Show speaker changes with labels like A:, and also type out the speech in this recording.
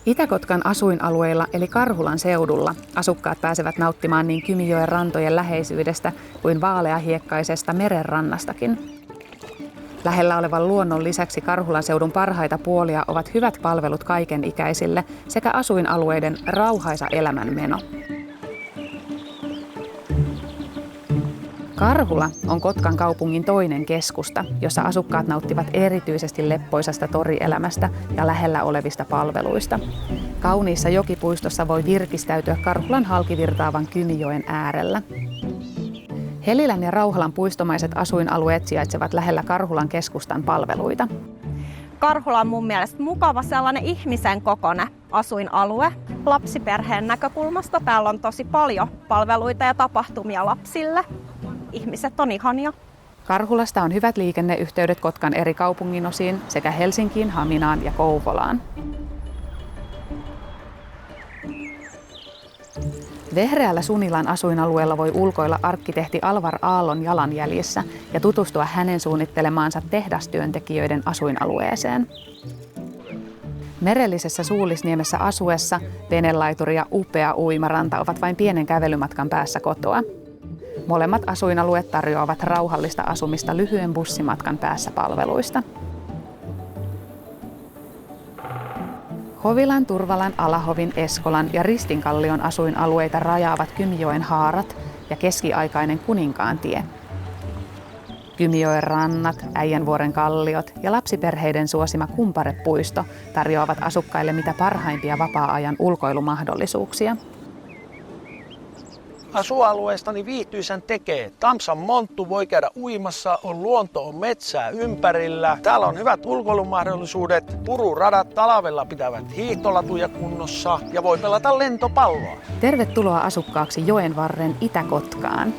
A: Itä-Kotkan asuinalueilla eli Karhulan seudulla asukkaat pääsevät nauttimaan niin Kymijoen rantojen läheisyydestä kuin vaaleahiekkaisesta merenrannastakin. Lähellä olevan luonnon lisäksi Karhulan seudun parhaita puolia ovat hyvät palvelut kaikenikäisille sekä asuinalueiden rauhaisa elämänmeno. Karhula on Kotkan kaupungin toinen keskusta, jossa asukkaat nauttivat erityisesti leppoisasta torielämästä ja lähellä olevista palveluista. Kauniissa jokipuistossa voi virkistäytyä Karhulan halki virtaavan Kymijoen äärellä. Helilän ja Rauhalan puistomaiset asuinalueet sijaitsevat lähellä Karhulan keskustan palveluita.
B: Karhula on mun mielestä mukava sellainen ihmisen kokoinen asuinalue. Lapsiperheen näkökulmasta täällä on tosi paljon palveluita ja tapahtumia lapsille. Ihmiset on ihania.
A: Karhulasta on hyvät liikenneyhteydet Kotkan eri kaupunginosiin sekä Helsinkiin, Haminaan ja Kouvolaan. Vehreällä Sunilan asuinalueella voi ulkoilla arkkitehti Alvar Aallon jalanjäljissä ja tutustua hänen suunnittelemaansa tehdastyöntekijöiden asuinalueeseen. Merellisessä Suulisniemessä asuessa venelaituri ja upea uimaranta ovat vain pienen kävelymatkan päässä kotoa. Molemmat asuinalueet tarjoavat rauhallista asumista lyhyen bussimatkan päässä palveluista. Hovilan, Turvalan, Alahovin, Eskolan ja Ristinkallion asuinalueita rajaavat Kymijoen haarat ja keskiaikainen Kuninkaantie. Kymijoen rannat, Äijänvuoren kalliot ja lapsiperheiden suosima Kumparepuisto tarjoavat asukkaille mitä parhaimpia vapaa-ajan ulkoilumahdollisuuksia.
C: Asualueestani viihtyisän tekee. Tampsan monttu voi käydä uimassa, luonto on metsää ympärillä. Täällä on hyvät ulkoilumahdollisuudet, pururadat talvella pitävät hiihtolatuja kunnossa ja voi pelata lentopalloa.
A: Tervetuloa asukkaaksi Joenvarren Itä-Kotkaan.